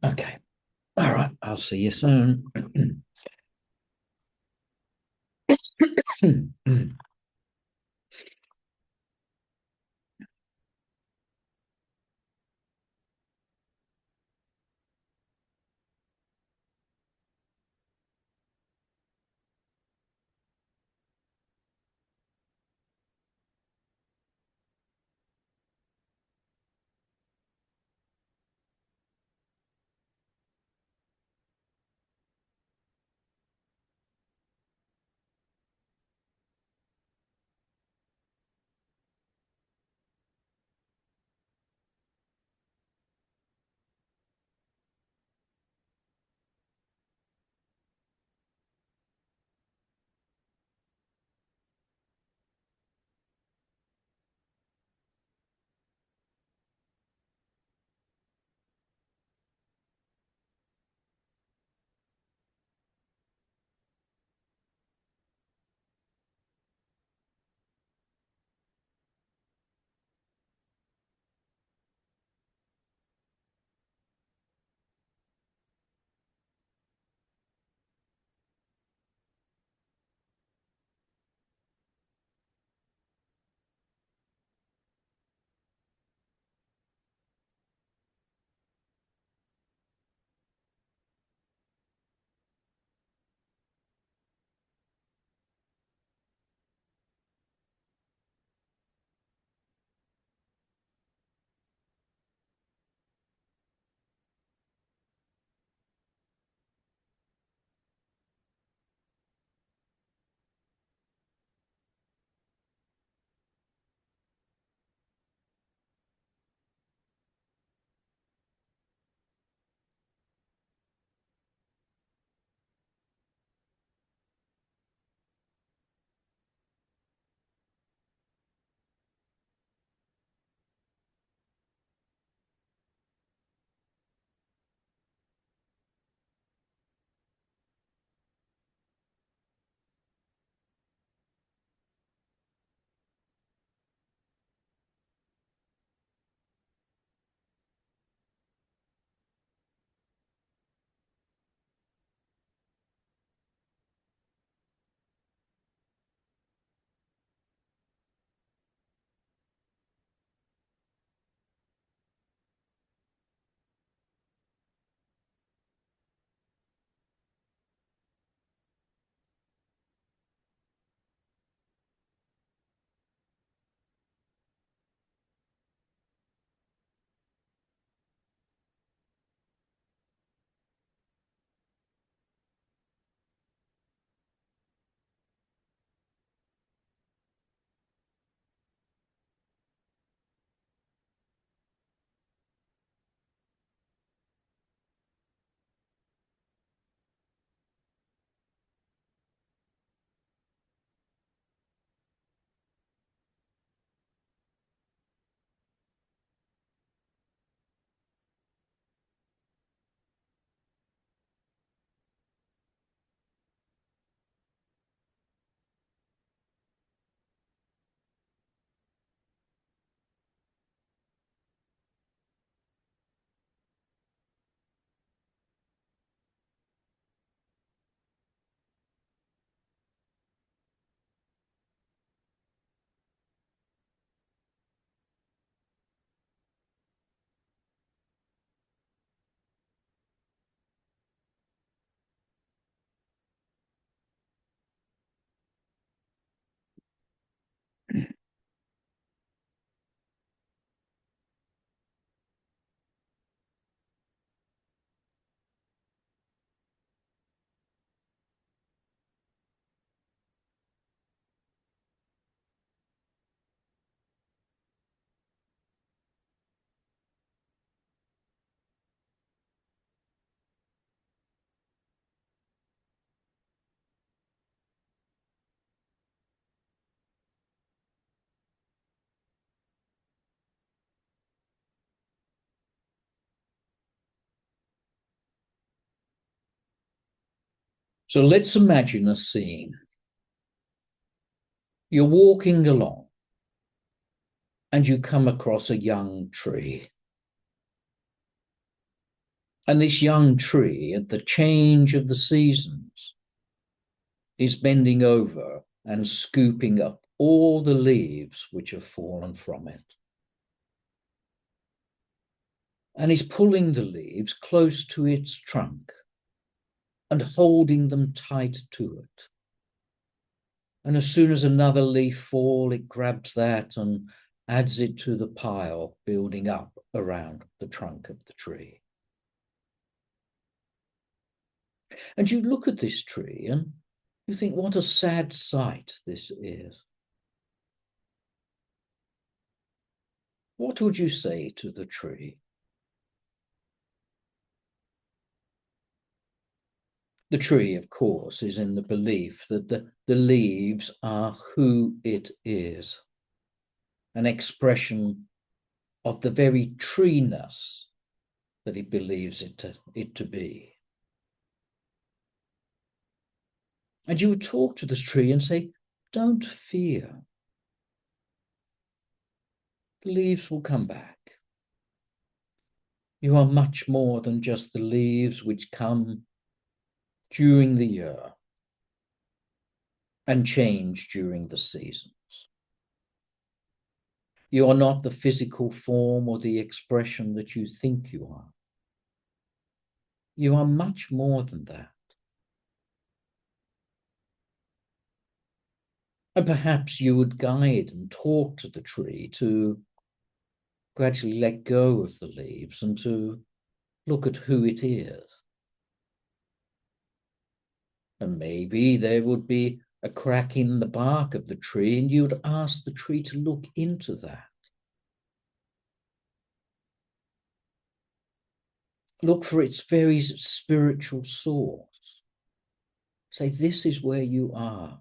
Okay. All right. I'll see you soon. So let's imagine a scene. You're walking along and you come across a young tree. And this young tree, at the change of the seasons, is bending over and scooping up all the leaves which have fallen from it. And is pulling the leaves close to its trunk and holding them tight to it. And as soon as another leaf falls, it grabs that and adds it to the pile building up around the trunk of the tree. And you look at this tree and you think, what a sad sight this is. What would you say to the tree? The tree, of course, is in the belief that the leaves are who it is, an expression of the very treeness that it believes it to be. And you would talk to this tree and say, don't fear. The leaves will come back. You are much more than just the leaves which come during the year and change during the seasons. You are not the physical form or the expression that you think you are. You are much more than that. And perhaps you would guide and talk to the tree to gradually let go of the leaves and to look at who it is. And maybe there would be a crack in the bark of the tree, and you would ask the tree to look into that. Look for its very spiritual source. Say, this is where you are.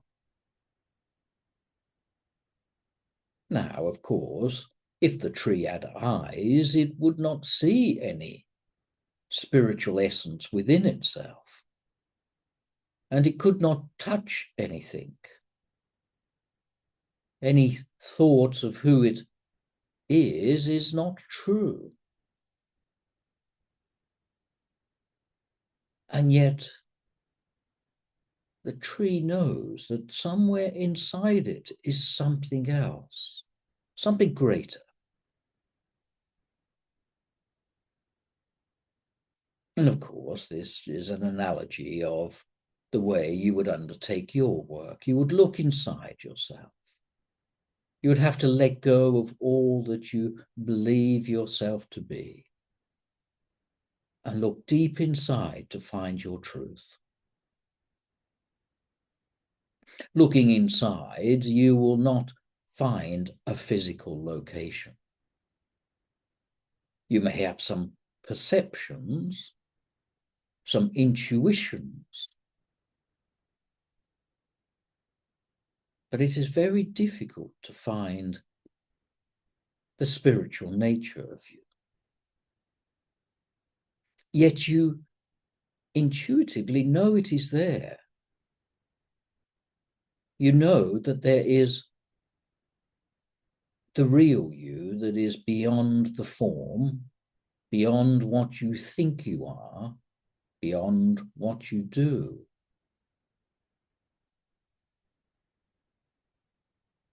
Now, of course, if the tree had eyes, it would not see any spiritual essence within itself. And it could not touch anything. Any thoughts of who it is not true. And yet, the tree knows that somewhere inside it is something else, something greater. And of course, this is an analogy of the way you would undertake your work. You would look inside yourself. You would have to let go of all that you believe yourself to be and look deep inside to find your truth. Looking inside, you will not find a physical location. You may have some perceptions, some intuitions, but it is very difficult to find the spiritual nature of you. Yet you intuitively know it is there. You know that there is the real you that is beyond the form, beyond what you think you are, beyond what you do.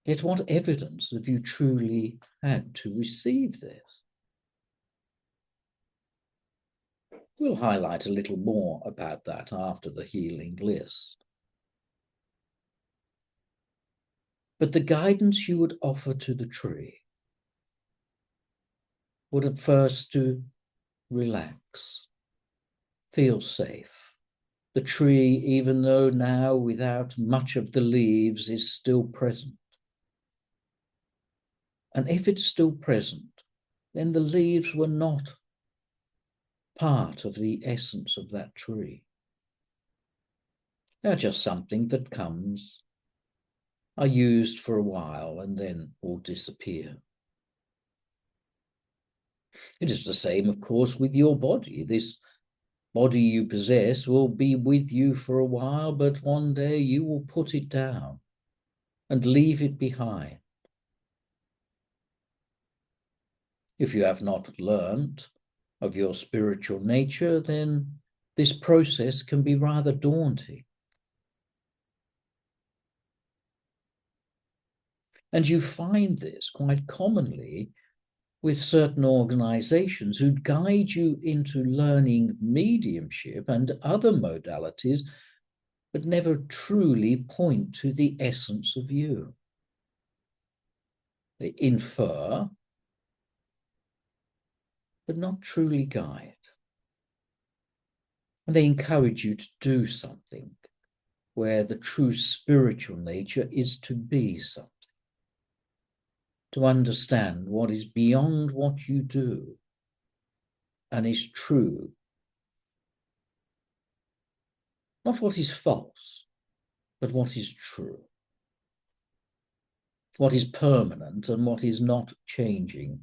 Yet what evidence have you truly had to receive this? We'll highlight a little more about that after the healing list. But the guidance you would offer to the tree would at first to relax, feel safe. The tree, even though now without much of the leaves, is still present. And if it's still present, then the leaves were not part of the essence of that tree. They're just something that comes, are used for a while, and then will disappear. It is the same, of course, with your body. This body you possess will be with you for a while, but one day you will put it down and leave it behind. If you have not learnt of your spiritual nature, then this process can be rather daunting. And you find this quite commonly with certain organizations who guide you into learning mediumship and other modalities, but never truly point to the essence of you. They infer, but not truly guide. And they encourage you to do something where the true spiritual nature is to be something, to understand what is beyond what you do and is true, not what is false, but what is true, what is permanent and what is not changing,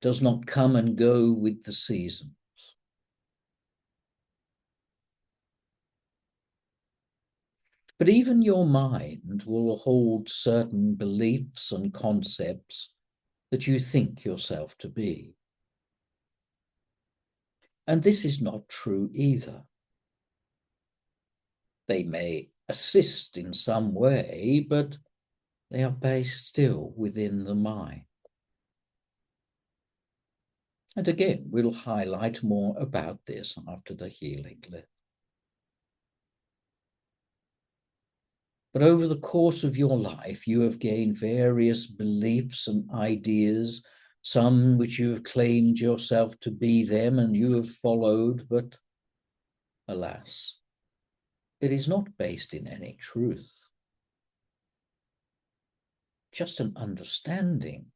does not come and go with the seasons. But even your mind will hold certain beliefs and concepts that you think yourself to be. And this is not true either. They may assist in some way, but they are based still within the mind. And again, we'll highlight more about this after the healing lift. But over the course of your life, you have gained various beliefs and ideas, some which you have claimed yourself to be them and you have followed, but alas, it is not based in any truth, just an understanding.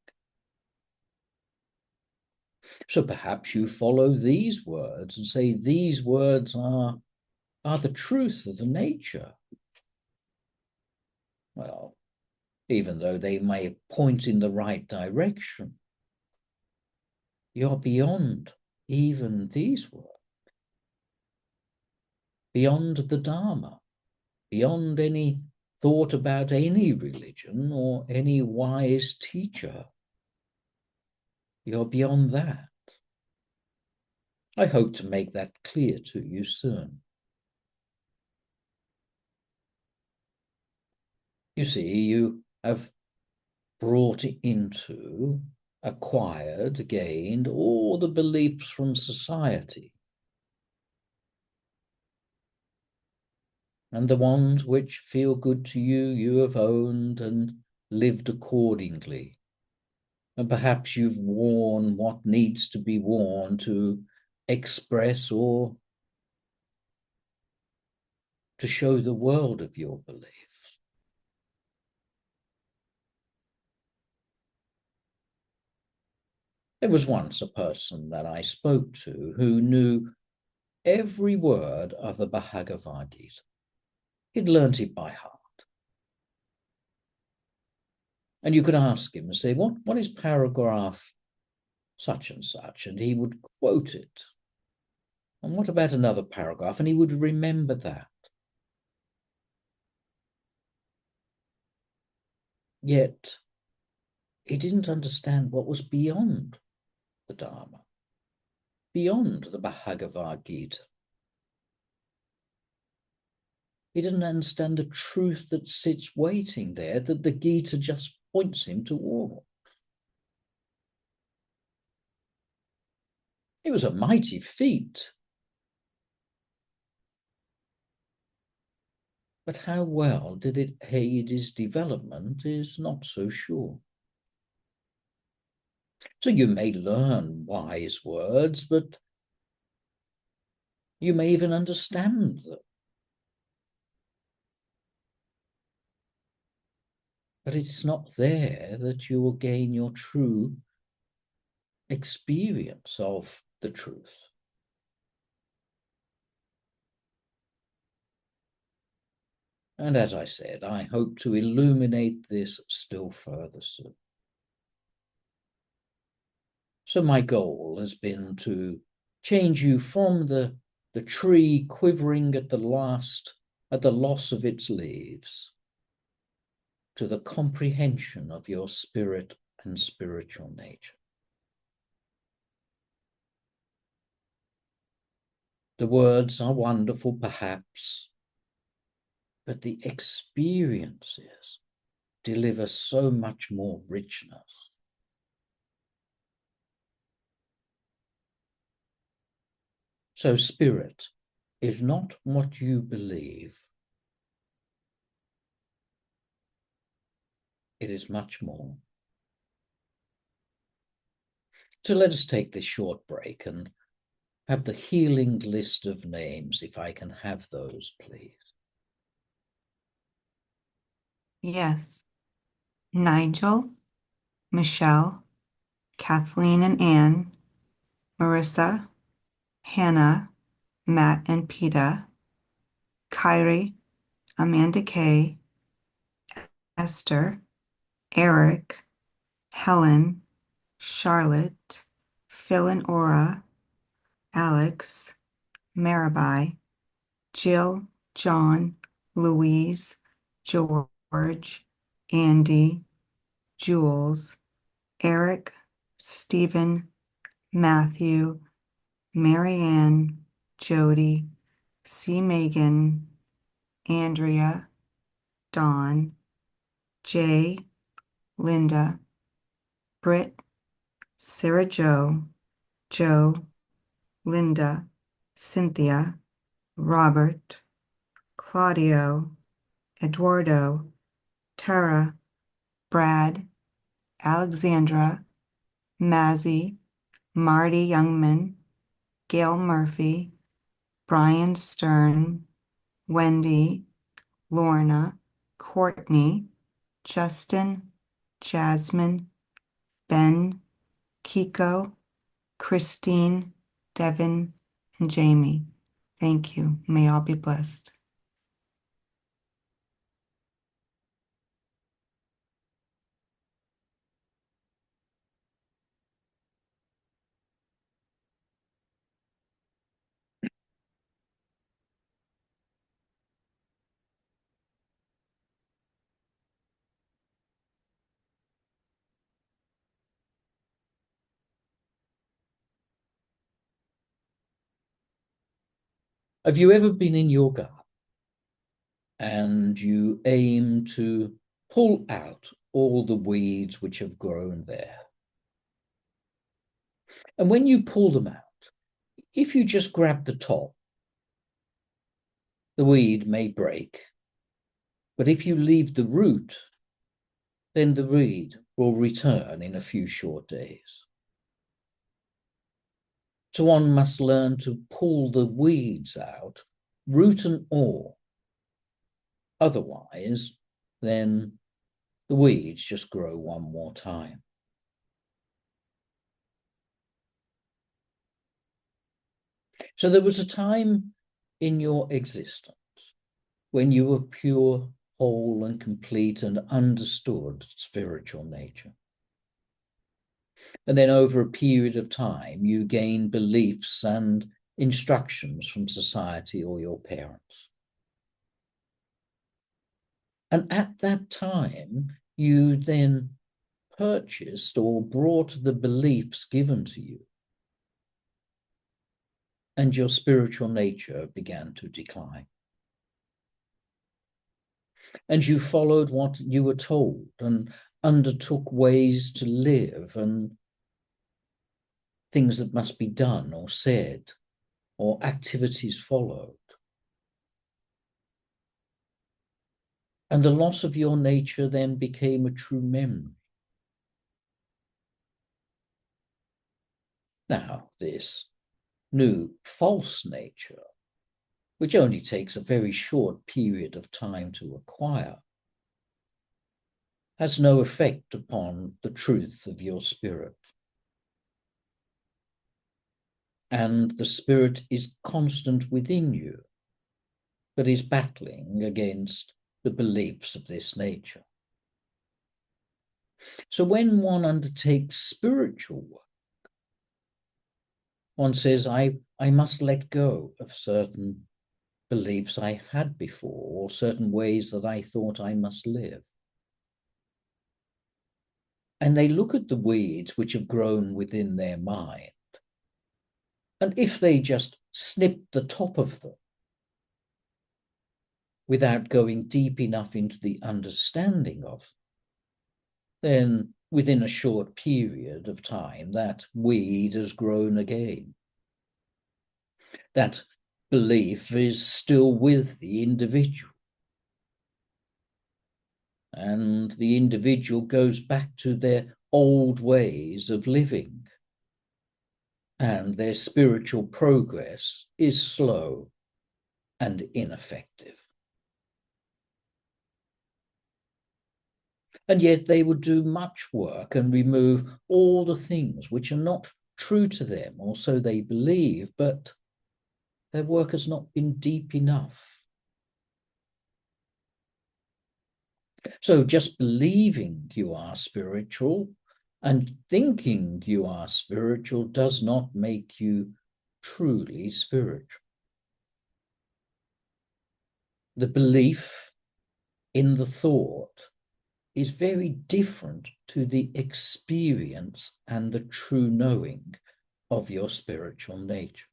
So perhaps you follow these words and say these words are the truth of the nature. Well, even though they may point in the right direction, you're beyond even these words, beyond the Dharma, beyond any thought about any religion or any wise teacher. You're beyond that. I hope to make that clear to you soon. You see, you have brought into, acquired, gained all the beliefs from society. And the ones which feel good to you, you have owned and lived accordingly. And perhaps you've worn what needs to be worn to express or to show the world of your belief. There was once a person that I spoke to who knew every word of the Bhagavad Gita. He'd learnt it by heart. And you could ask him and say, what is paragraph such and such? And he would quote it. And what about another paragraph? And he would remember that. Yet he didn't understand what was beyond the Dharma, beyond the Bhagavad Gita. He didn't understand the truth that sits waiting there, that the Gita just points him toward. It was a mighty feat. But how well did it aid his development is not so sure. So you may learn wise words, but you may even understand them. But it is not there that you will gain your true experience of the truth. And as I said, I hope to illuminate this still further soon. So my goal has been to change you from the tree quivering at the loss of its leaves, to the comprehension of your spirit and spiritual nature. The words are wonderful, perhaps, but the experiences deliver so much more richness. So spirit is not what you believe. It is much more. So let us take this short break and have the healing list of names, if I can have those, please. Yes. Nigel, Michelle, Kathleen and Anne, Marissa, Hannah, Matt and Peta, Kyrie, Amanda Kay, Esther, Eric, Helen, Charlotte, Phil and Aura, Alex, Marabai, Jill, John, Louise, George, Andy, Jules, Eric, Stephen, Matthew, Marianne, Jody, C. Megan, Andrea, Dawn, Jay, Linda, Britt, Sarah Joe, Linda, Cynthia, Robert, Claudio, Eduardo, Tara, Brad, Alexandra, Mazzy, Marty Youngman, Gail Murphy, Brian Stern, Wendy, Lorna, Courtney, Justin, Jasmine, Ben, Kiko, Christine, Devin, and Jamie. Thank you. May all be blessed. Have you ever been in your garden and you aim to pull out all the weeds which have grown there? And when you pull them out, if you just grab the top, the weed may break. But if you leave the root, then the weed will return in a few short days. So one must learn to pull the weeds out, root and all. Otherwise, then the weeds just grow one more time. So there was a time in your existence when you were pure, whole, and complete and understood spiritual nature. And then over a period of time, you gain beliefs and instructions from society or your parents. And at that time, you then purchased or brought the beliefs given to you, and your spiritual nature began to decline. And you followed what you were told and undertook ways to live and things that must be done or said, or activities followed. And the loss of your nature then became a true memory. Now, this new false nature, which only takes a very short period of time to acquire, has no effect upon the truth of your spirit. And the spirit is constant within you, but is battling against the beliefs of this nature. So when one undertakes spiritual work, one says, I must let go of certain beliefs I've had before, or certain ways that I thought I must live. And they look at the weeds which have grown within their mind, And if they just snip the top of them without going deep enough into the understanding of them, then within a short period of time, that weed has grown again. That belief is still with the individual. And the individual goes back to their old ways of living. And their spiritual progress is slow and ineffective. And yet they would do much work and remove all the things which are not true to them, or so they believe, but their work has not been deep enough. So just believing you are spiritual and thinking you are spiritual does not make you truly spiritual. The belief in the thought is very different to the experience and the true knowing of your spiritual nature.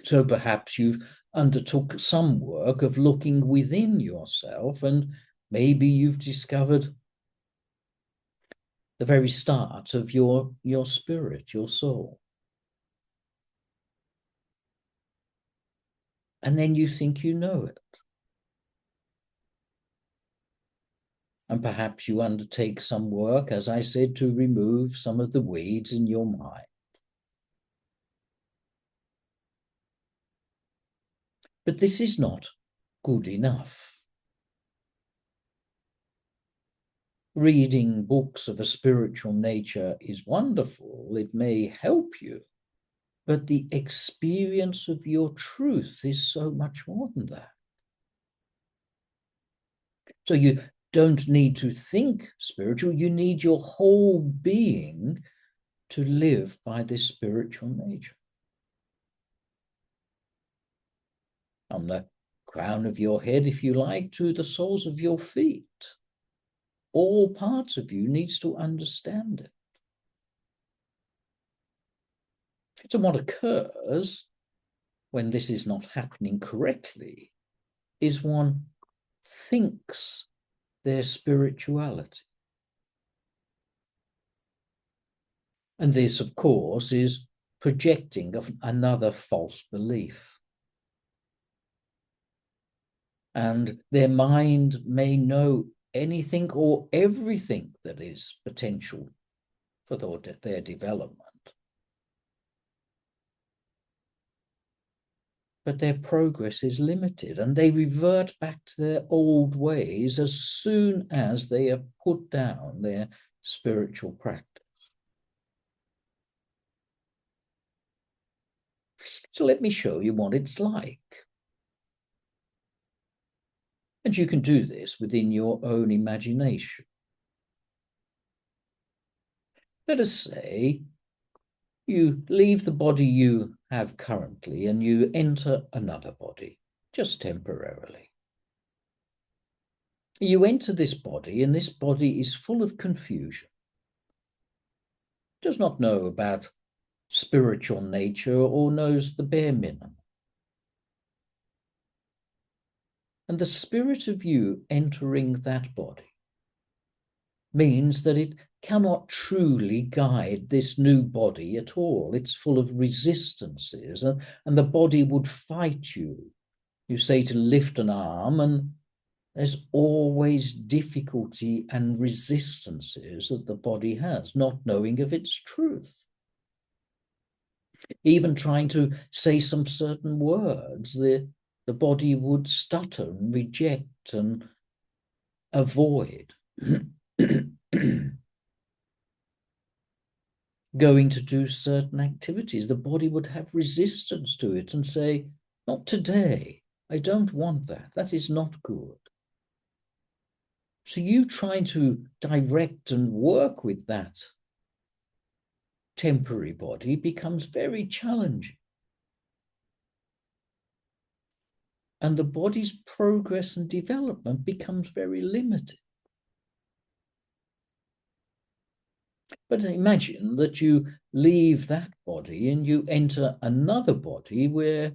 So perhaps you've undertook some work of looking within yourself, and maybe you've discovered the very start of your spirit, your soul. And then you think you know it. And perhaps you undertake some work, as I said, to remove some of the weeds in your mind. But this is not good enough. Reading books of a spiritual nature is wonderful. It may help you, but the experience of your truth is so much more than that. So you don't need to think spiritual, you need your whole being to live by this spiritual nature. From the crown of your head, if you like, to the soles of your feet. All parts of you needs to understand it. So what occurs when this is not happening correctly is one thinks their spirituality. And this, of course, is projecting of another false belief. And their mind may know anything or everything that is potential for their development. But their progress is limited, and they revert back to their old ways as soon as they have put down their spiritual practice. So let me show you what it's like. And you can do this within your own imagination. Let us say you leave the body you have currently and you enter another body, just temporarily. You enter this body, and this body is full of confusion. Does not know about spiritual nature or knows the bare minimum. And the spirit of you entering that body means that it cannot truly guide this new body at all. It's full of resistances, and the body would fight you. You say to lift an arm, and there's always difficulty and resistances that the body has, not knowing of its truth. Even trying to say some certain words, the body would stutter and reject and avoid. Going to do certain activities, the body would have resistance to it and say, not today, I don't want that, that is not good. So you trying to direct and work with that temporary body becomes very challenging. And the body's progress and development becomes very limited. But imagine that you leave that body and you enter another body where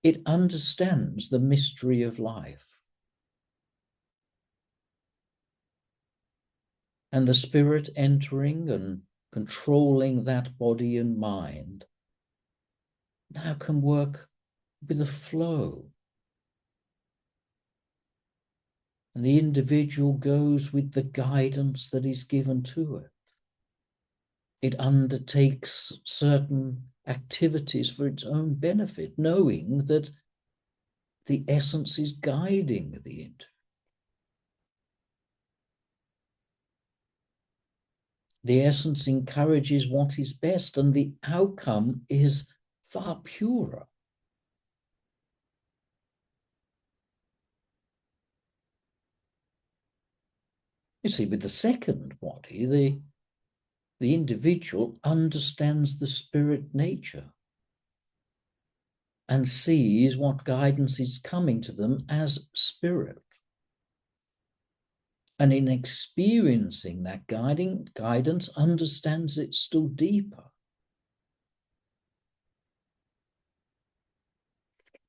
it understands the mystery of life. And the spirit entering and controlling that body and mind now can work with a flow. And the individual goes with the guidance that is given to it. It undertakes certain activities for its own benefit, knowing that the essence is guiding the individual. The essence encourages what is best, and the outcome is far purer. You see, with the second body, the individual understands the spirit nature and sees what guidance is coming to them as spirit. And in experiencing that guidance, understands it still deeper.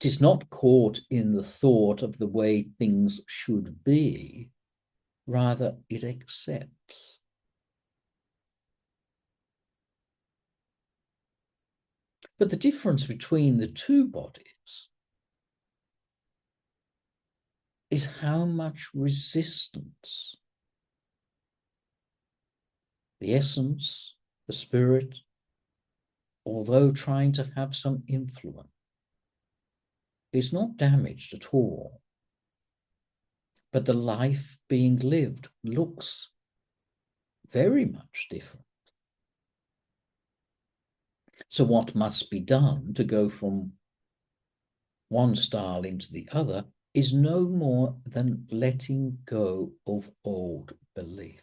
It is not caught in the thought of the way things should be, rather it accepts. But the difference between the two bodies is how much resistance the essence, the spirit, although trying to have some influence, is not damaged at all. But the life being lived looks very much different. So what must be done to go from one style into the other is no more than letting go of old beliefs.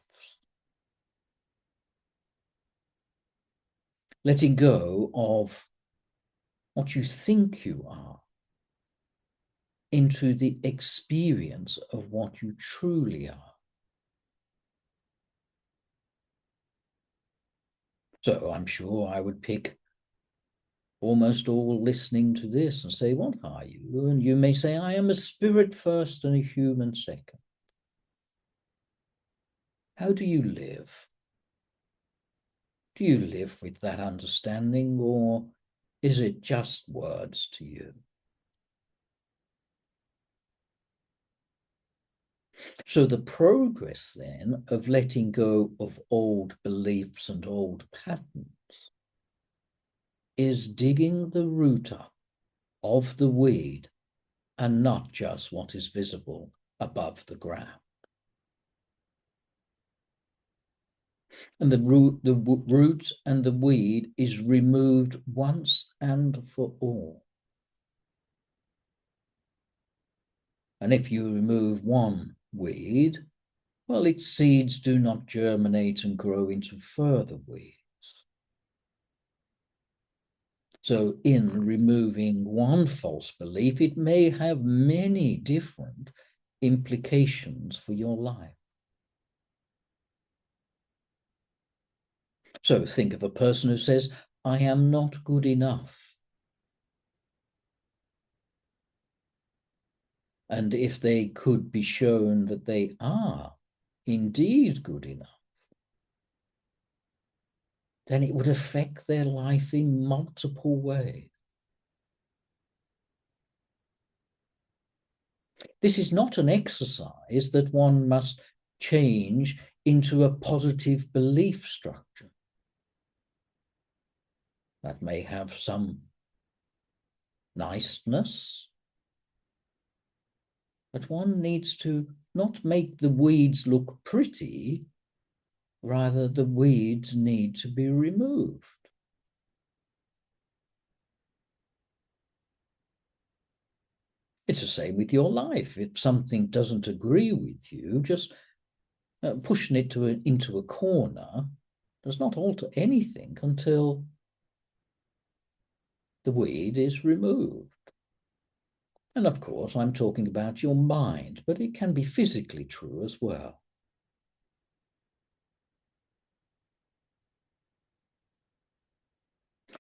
Letting go of what you think you are into the experience of what you truly are. So I'm sure I would pick almost all listening to this and say, what are you? And you may say, I am a spirit first and a human second. How do you live? Do you live with that understanding, or is it just words to you? So the progress then of letting go of old beliefs and old patterns is digging the root up of the weed and not just what is visible above the ground. And the root and the weed is removed once and for all. And if you remove one weed, well, its seeds do not germinate and grow into further weeds. So in removing one false belief, it may have many different implications for your life. So think of a person who says, I am not good enough. And if they could be shown that they are indeed good enough, then it would affect their life in multiple ways. This is not an exercise that one must change into a positive belief structure. That may have some niceness, but one needs to not make the weeds look pretty, rather the weeds need to be removed. It's the same with your life. If something doesn't agree with you, just pushing it into a corner does not alter anything until the weed is removed. And of course, I'm talking about your mind, but it can be physically true as well.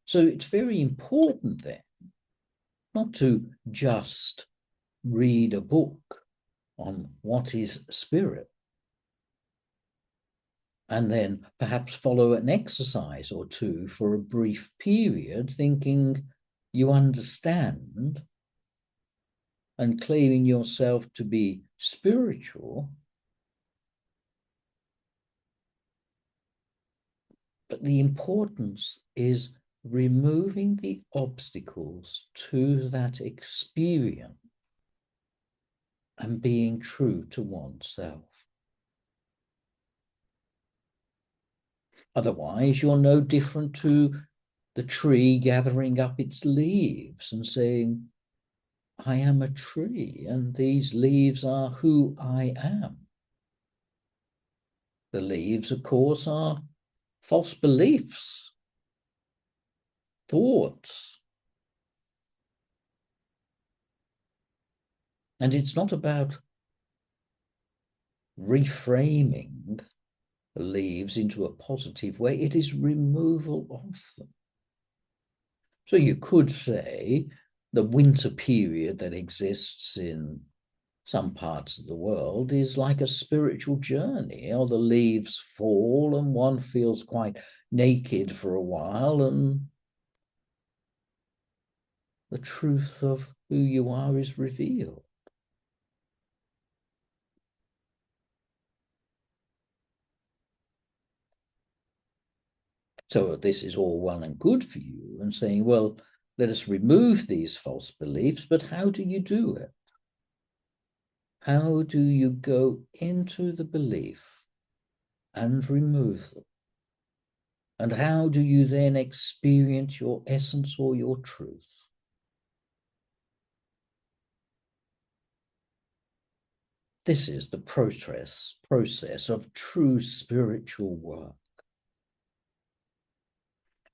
So it's very important then not to just read a book on what is spirit and then perhaps follow an exercise or two for a brief period, thinking you understand and claiming yourself to be spiritual. But the importance is removing the obstacles to that experience and being true to oneself. Otherwise, you're no different to the tree gathering up its leaves and saying, I am a tree, and these leaves are who I am. The leaves, of course, are false beliefs, thoughts. And it's not about reframing the leaves into a positive way, it is removal of them. So you could say the winter period that exists in some parts of the world is like a spiritual journey. Or the leaves fall and one feels quite naked for a while, and the truth of who you are is revealed. So this is all well and good for you and saying, well, let us remove these false beliefs, but how do you do it? How do you go into the belief and remove them? And how do you then experience your essence or your truth? This is the process of true spiritual work.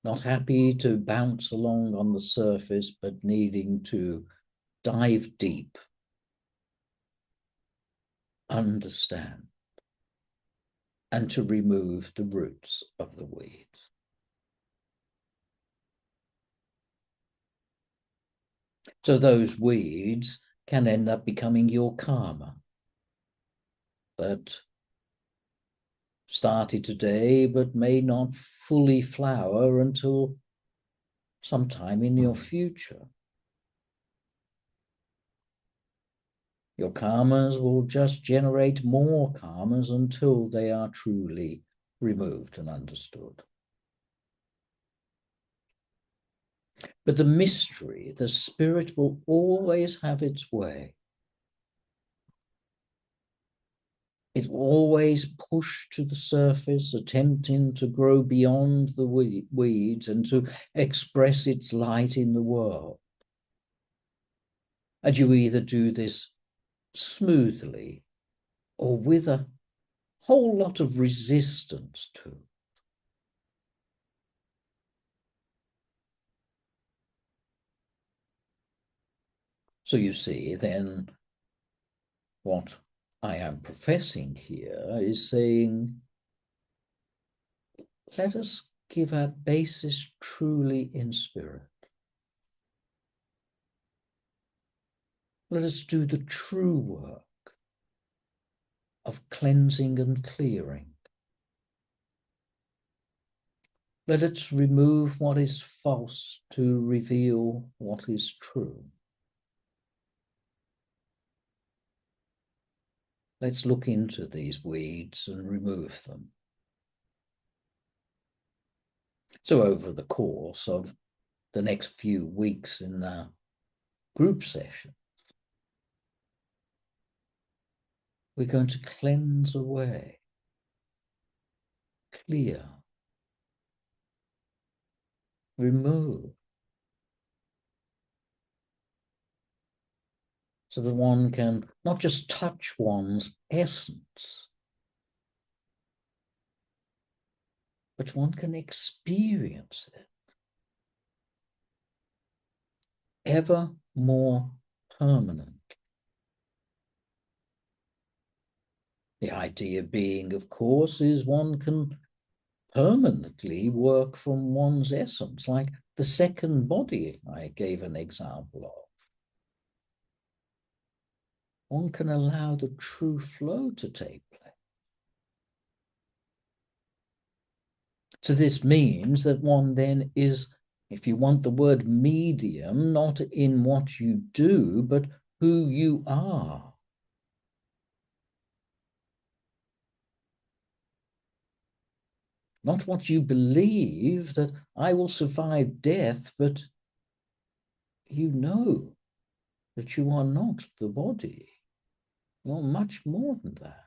Not happy to bounce along on the surface, but needing to dive deep, understand, and to remove the roots of the weeds. So those weeds can end up becoming your karma that started today but may not fully flower until sometime in your future. Your karmas will just generate more karmas until they are truly removed and understood. But the mystery, the spirit will always have its way. It will always push to the surface, attempting to grow beyond the weeds and to express its light in the world. And you either do this smoothly or with a whole lot of resistance to it. So you see, then what I am professing here is saying, let us give our basis truly in spirit. Let us do the true work of cleansing and clearing. Let us remove what is false to reveal what is true. Let's look into these weeds and remove them. So over the course of the next few weeks in the group session, we're going to cleanse away, clear, remove, so that one can not just touch one's essence, but one can experience it ever more permanent. The idea being, of course, is one can permanently work from one's essence, like the second body I gave an example of. One can allow the true flow to take place. So this means that one then is, if you want the word medium, not in what you do, but who you are. Not what you believe, that I will survive death, but you know that you are not the body. You're much more than that.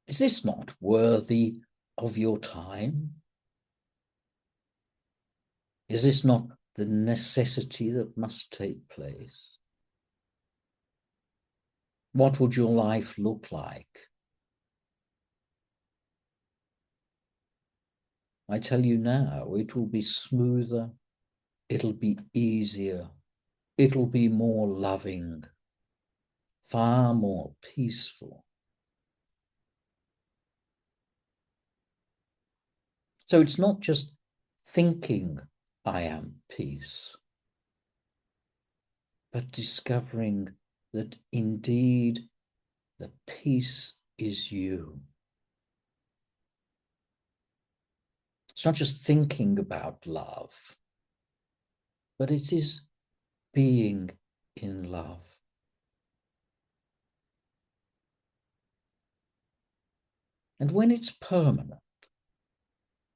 Is this not worthy of your time? Is this not the necessity that must take place? What would your life look like? I tell you now, it will be smoother, it'll be easier, it'll be more loving, far more peaceful. So it's not just thinking I am peace, but discovering that indeed the peace is you. It's not just thinking about love, but it is being in love. And when it's permanent,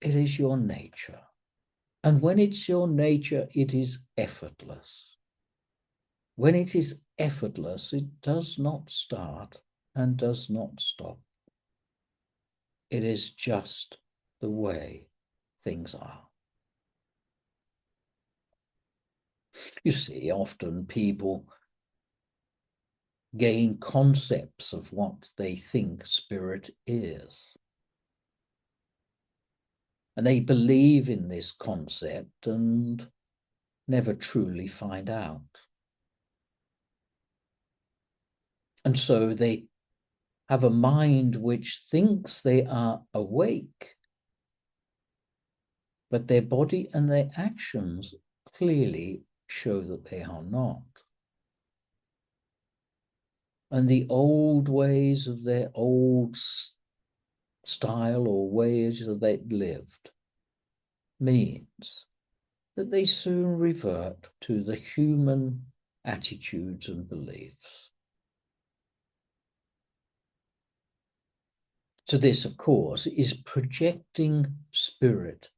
it is your nature. And when it's your nature, it is effortless. When it is effortless, it does not start and does not stop. It is just the way things are. You see, often people gain concepts of what they think spirit is. And they believe in this concept and never truly find out. And so they have a mind which thinks they are awake, but their body and their actions clearly show that they are not. And the old ways of their old style or ways that they lived means that they soon revert to the human attitudes and beliefs. So this, of course, is projecting spirit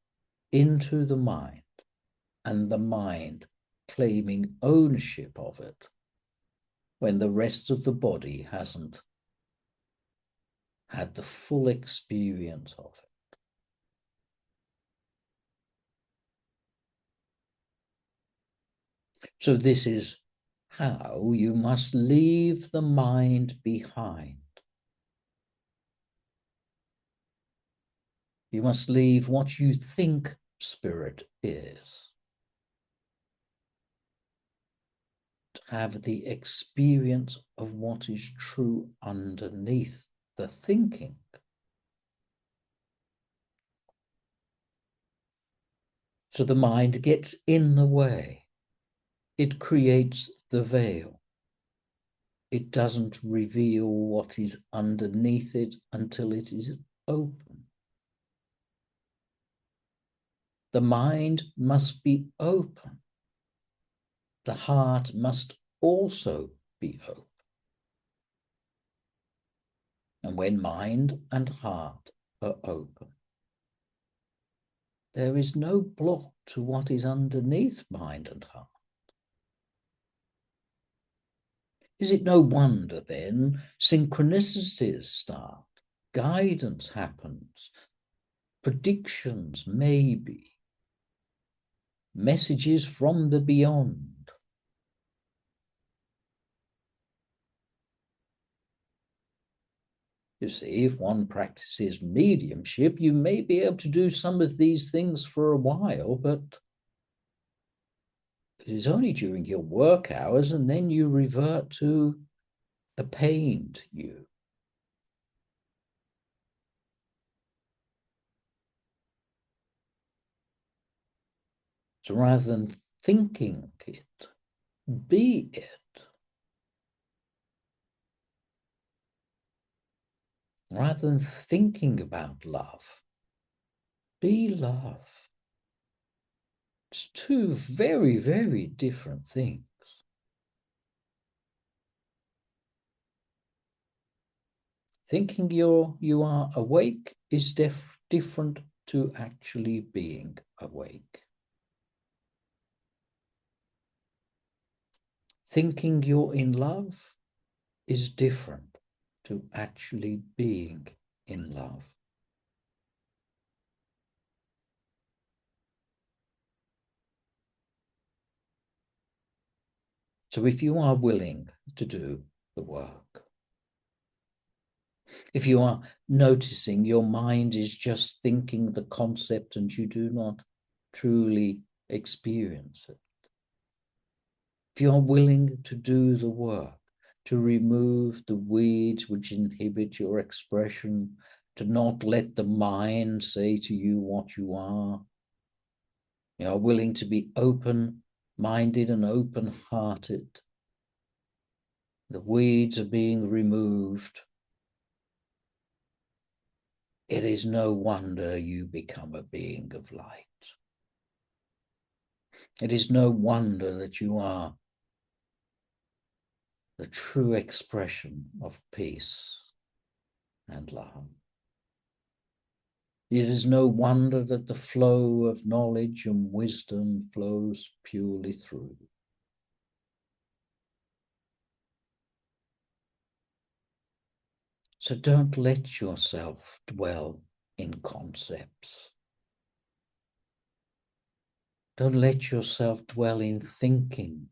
into the mind and the mind claiming ownership of it when the rest of the body hasn't had the full experience of it. So this is how you must leave the mind behind. You must leave what you think spirit is, to have the experience of what is true underneath the thinking. So the mind gets in the way. It creates the veil. It doesn't reveal what is underneath it until it is open. The mind must be open. The heart must also be open. And when mind and heart are open, there is no block to what is underneath mind and heart. Is it no wonder then synchronicities start, guidance happens, predictions maybe, messages from the beyond? You see, if one practices mediumship, you may be able to do some of these things for a while, but it is only during your work hours, and then you revert to a pained you. So rather than thinking it, be it. Rather than thinking about love, be love. It's two very, very different things. Thinking you are awake is different to actually being awake. Thinking you're in love is different to actually being in love. So if you are willing to do the work, if you are noticing your mind is just thinking the concept and you do not truly experience it, if you are willing to do the work, to remove the weeds which inhibit your expression, to not let the mind say to you what you are willing to be open-minded and open-hearted, the weeds are being removed. It is no wonder you become a being of light. It is no wonder that you are the true expression of peace and love. It is no wonder that the flow of knowledge and wisdom flows purely through. So don't let yourself dwell in concepts. Don't let yourself dwell in thinking.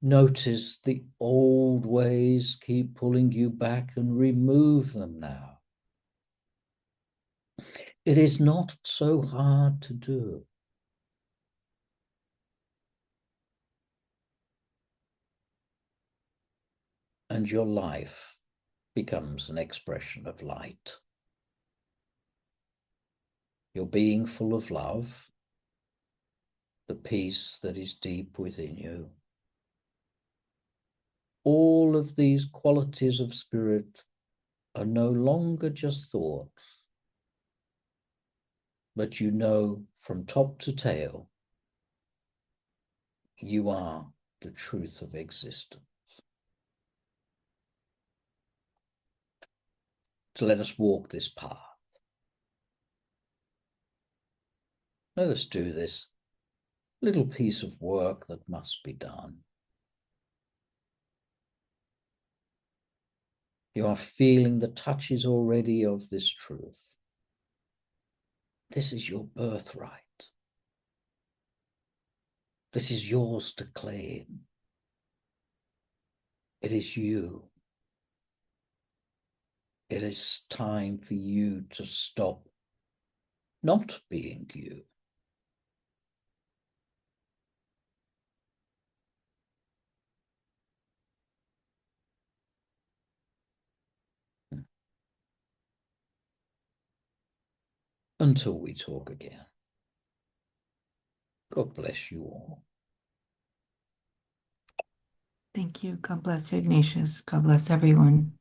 Notice the old ways keep pulling you back and remove them now. It is not so hard to do. And your life becomes an expression of light. Your being full of love, the peace that is deep within you. All of these qualities of spirit are no longer just thoughts, but you know from top to tail, you are the truth of existence. So let us walk this path. Let us do this little piece of work that must be done. You are feeling the touches already of this truth. This is your birthright. This is yours to claim. It is you. It is time for you to stop not being you. Until we talk again. God bless you all. Thank you. God bless you, Ignatius. God bless everyone.